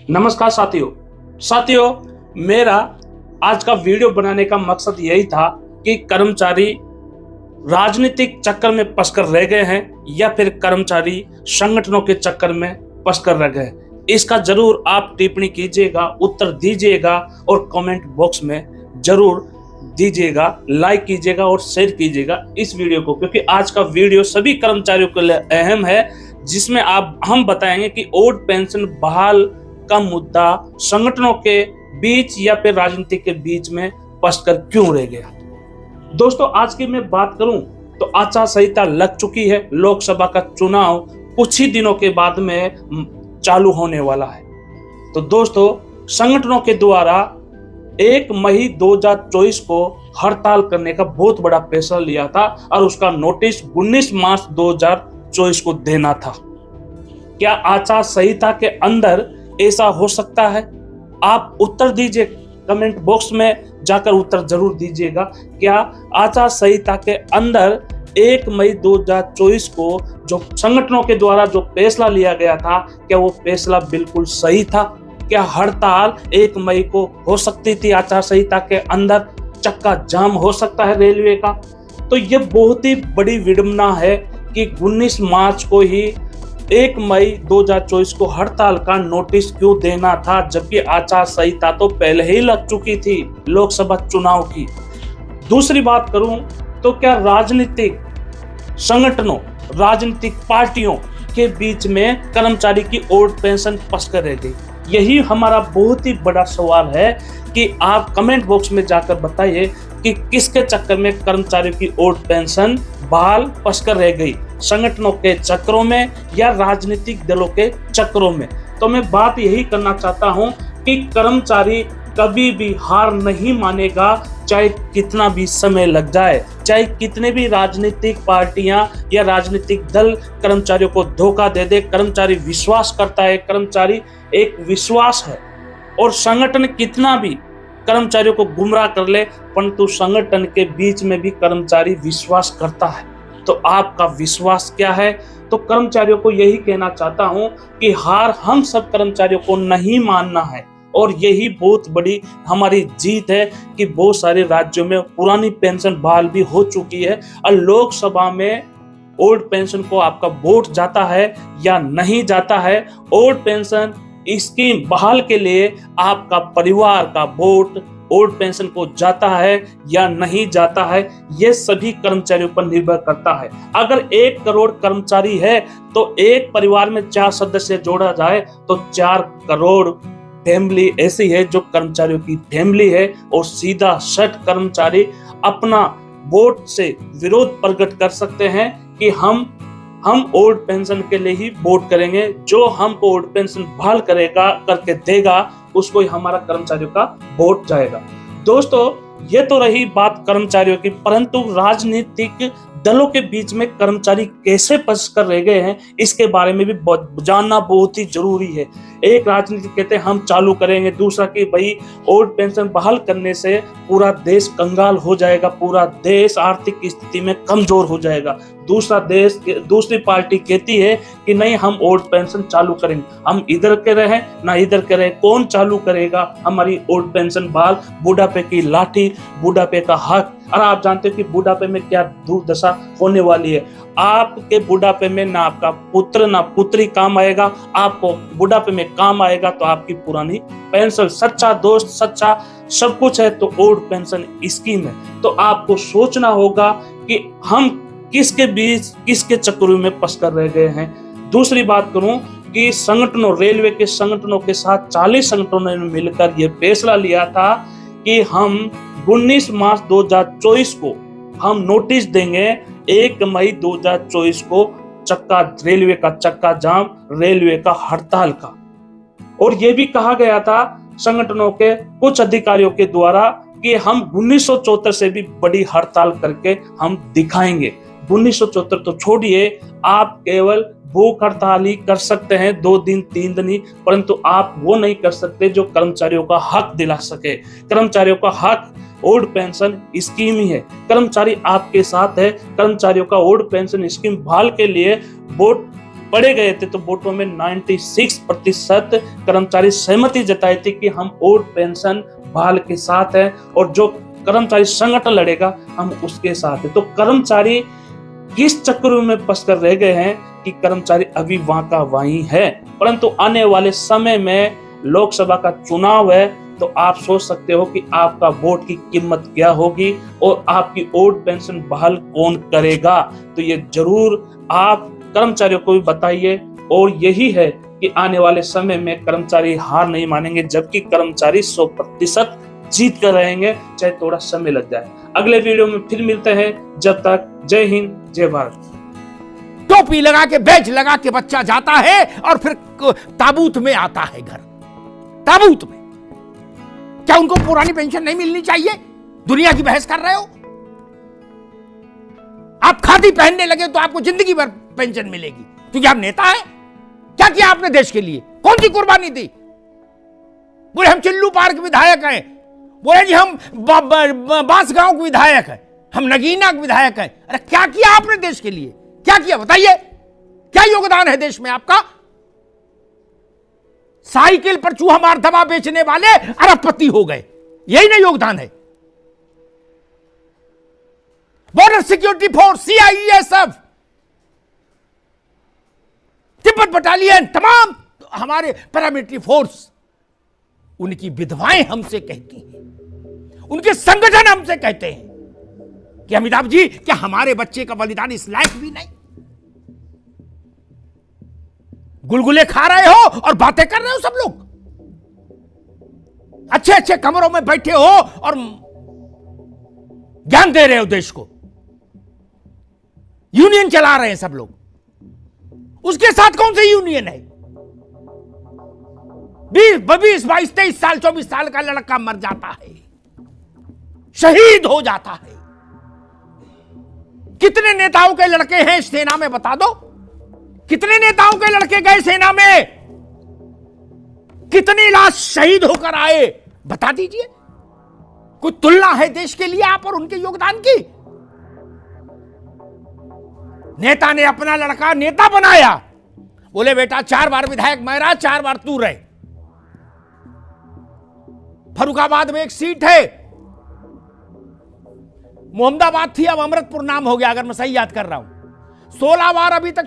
नमस्कार साथियों, मेरा आज का वीडियो बनाने का मकसद यही था कि कर्मचारी राजनीतिक चक्कर में फंसकर रह गए हैं या फिर कर्मचारी संगठनों के चक्कर में फंसकर रह गए। इसका जरूर आप टिप्पणी कीजिएगा, उत्तर दीजिएगा और कमेंट बॉक्स में जरूर दीजिएगा, लाइक कीजिएगा और शेयर कीजिएगा इस वीडियो को, क्योंकि आज का वीडियो सभी कर्मचारियों के लिए अहम है, जिसमें हम बताएंगे कि ओल्ड पेंशन बहाल का मुद्दा संगठनों के बीच या फिर राजनीति के बीच में फंसकर क्यों रह गया। दोस्तों, आज की मैं बात करूं तो आचार संहिता लग चुकी है। लोकसभा का चुनाव कुछ ही दिनों के बाद में चालू होने वाला है। तो दोस्तों, संगठनों के द्वारा 1 मई 2024 को हड़ताल करने का बहुत बड़ा फैसला लिया था और उसका नोटिस 19 मार्च 2024 को देना था। क्या आचार संहिता के अंदर ऐसा हो सकता है? आप उत्तर दीजिए, कमेंट बॉक्स में जाकर उत्तर जरूर दीजिएगा। क्या आचार संहिता के अंदर 1 मई 2024 को जो संगठनों के द्वारा जो फैसला लिया गया था, क्या वो फैसला बिल्कुल सही था? क्या हड़ताल 1 मई को हो सकती थी? आचार संहिता के अंदर चक्का जाम हो सकता है रेलवे का? तो ये बहुत ही बड़ी विडंबना है कि 19 मार्च को ही 1 मई 2024 को हड़ताल का नोटिस क्यों देना था, जबकि आचार संहिता तो पहले ही लग चुकी थी लोकसभा चुनाव की। दूसरी बात करूं तो क्या राजनीतिक संगठनों, राजनीतिक पार्टियों के बीच में कर्मचारी की ओल्ड पेंशन फंसकर रह गई? यही हमारा बहुत ही बड़ा सवाल है कि आप कमेंट बॉक्स में जाकर बताइए कि किसके चक्कर में कर्मचारियों की ओल्ड पेंशन बहाल फंसकर रह गई, संगठनों के चक्रों में या राजनीतिक दलों के चक्रों में। तो मैं बात यही करना चाहता हूं कि कर्मचारी कभी भी हार नहीं मानेगा, चाहे कितना भी समय लग जाए, चाहे कितने भी राजनीतिक पार्टियां या राजनीतिक दल कर्मचारियों को धोखा दे दे। कर्मचारी विश्वास करता है, कर्मचारी एक विश्वास है, और संगठन कितना भी कर्मचारियों को गुमराह कर ले, परंतु संगठन के बीच में भी कर्मचारी विश्वास करता है। तो आपका विश्वास क्या है? तो कर्मचारियों को यही कहना चाहता हूं कि हार हम सब कर्मचारियों को नहीं मानना है, और यही बहुत बड़ी हमारी जीत है कि बहुत सारे राज्यों में पुरानी पेंशन बहाल भी हो चुकी है, और लोकसभा में ओल्ड पेंशन को आपका वोट जाता है या नहीं जाता है, ओल्ड पेंशन स्कीम बहाल के लिए आपका परिवार का वोट ओल्ड पेंशन को जाता है या नहीं जाता है, ये सभी कर्मचारियों पर निर्भर करता है। अगर 1 करोड़ कर्मचारी है तो एक परिवार में 4 सदस्य जोड़ा जाए तो 4 करोड़ फैमिली ऐसी है जो कर्मचारियों की फैमिली है, और सीधा 60 कर्मचारी अपना वोट से विरोध प्रकट कर सकते हैं कि हम ओल्ड पेंशन के लिए ही वोट करेंगे। जो हमको ओल्ड पेंशन बहाल करके देगा, उसको ही हमारा कर्मचारियों का वोट जाएगा। दोस्तों, ये तो रही बात कर्मचारियों की, परंतु राजनीतिक दलों के बीच में कर्मचारी कैसे फंस कर रह गए हैं, इसके बारे में भी जानना बहुत ही जरूरी है। एक राजनीति कहते हैं हम चालू करेंगे, दूसरा कि भाई ओल्ड पेंशन बहाल करने से पूरा देश कंगाल हो जाएगा, पूरा देश आर्थिक स्थिति में कमजोर हो जाएगा। दूसरी पार्टी कहती है कि नहीं, हम ओल्ड पेंशन चालू करेंगे। हम इधर के रहे ना इधर के रहे, कौन चालू करेगा हमारी ओल्ड पेंशन बहाल? बुढ़ापे की लाठी, बुढ़ापे का हक। और आप जानते हो कि बुढ़ापे में क्या दुर्दशा होने वाली है। आपके बुढ़ापे में ना आपका पुत्र ना पुत्री काम आएगा, आपको बुढ़ापे में काम आएगा तो आपकी पुरानी पेंशन। सच्चा दोस्त, सच्चा सब कुछ है तो ओल्ड पेंशन स्कीम है। तो आपको सोचना होगा कि हम किसके बीच, किसके चक्करों में फंस कर रह गए हैं। दूसरी बात करूं कि संगठनों, रेलवे के संगठनों के साथ 40 संगठनों ने मिलकर यह फैसला लिया था कि हम 19 मार्च 2024 को हम नोटिस देंगे 1 मई 2024 को रेलवे का चक्का जाम, रेलवे का हड़ताल का। और यह भी कहा गया था संगठनों के कुछ अधिकारियों के द्वारा कि हम 1974 से भी बड़ी हड़ताल करके हम दिखाएंगे। 1974 तो छोड़िए, आप केवल भूख हड़ताल ही कर सकते हैं 2 दिन 3 दिन ही, परंतु आप वो नहीं कर सकते जो कर्मचारियों का हक दिला सके। कर्मचारियों का हक ओल्ड पेंशन स्कीम ही है। कर्मचारी आपके साथ है। कर्मचारियों का ओल्ड पेंशन स्कीम बहाल के लिए वोट पढ़े गए थे तो वोटों में 96% कर्मचारी सहमति जताई थी कि हम और पेंशन बहाल के साथ हैं और जो कर्मचारी संगठन लड़ेगा हम उसके साथ हैं। तो कर्मचारी किस चक्कर में फंसकर रह गए हैं कि कर्मचारी अभी वहां का वहीं है, परंतु आने वाले समय में लोकसभा का चुनाव है तो आप सोच सकते हो कि आपका वोट की कीमत क्या होगी और आपकी ओल्ड पेंशन बहाल कौन करेगा। तो ये जरूर आप कर्मचारियों को भी बताइए और यही है कि आने वाले समय में कर्मचारी हार नहीं मानेंगे, जबकि कर्मचारी 100% जीत कर रहेंगे, चाहे थोड़ा समय लग जाए। अगले वीडियो में फिर मिलते हैं, जब तक जय हिंद जय भारत। टोपी लगा के बैच लगा के बच्चा जाता है और फिर ताबूत में आता है घर, ताबूत में। क्या उनको पुरानी पेंशन नहीं मिलनी चाहिए? दुनिया की बहस कर रहे हो आप। खादी पहनने लगे तो आपको जिंदगी भर पेंशन मिलेगी क्योंकि आप नेता हैं। क्या किया आपने देश के लिए? कौन सी कुर्बानी दी? बोले हम चिल्लू पार्क विधायक हैं, बोले जी हम बांसगांव के विधायक हैं, हम नगीना के विधायक हैं। अरे क्या किया आपने देश के लिए? क्या किया बताइए? क्या योगदान है देश में आपका? साइकिल पर चूहा मार दवा बेचने वाले अरबपति हो गए, यही ना योगदान है? Border security force, CISF, Tibet battalion, तमाम हमारे पैरामिलिट्री फोर्स, उनकी विधवाएं हमसे कहती हैं, उनके संगठन हमसे कहते हैं कि अमिताभ जी क्या हमारे बच्चे का बलिदान इस लायक भी नहीं? गुलगुले खा रहे हो और बातें कर रहे हो सब लोग, अच्छे अच्छे कमरों में बैठे हो और ज्ञान दे रहे हो देश को, यूनियन चला रहे हैं सब लोग। उसके साथ कौन सी यूनियन है? 20, 22, 23 साल 24 साल का लड़का मर जाता है, शहीद हो जाता है। कितने नेताओं के लड़के हैं सेना में बता दो? कितने नेताओं के लड़के गए सेना में? कितनी लाश शहीद होकर आए बता दीजिए। कोई तुलना है देश के लिए आप और उनके योगदान की? नेता ने अपना लड़का नेता बनाया, बोले बेटा 4 बार विधायक मैं रहा, 4 बार तू रहे। फर्रुखाबाद में एक सीट है, मोहम्मदाबाद थी, अब अमृतपुर नाम हो गया अगर मैं सही याद कर रहा हूं। 16 बार अभी तक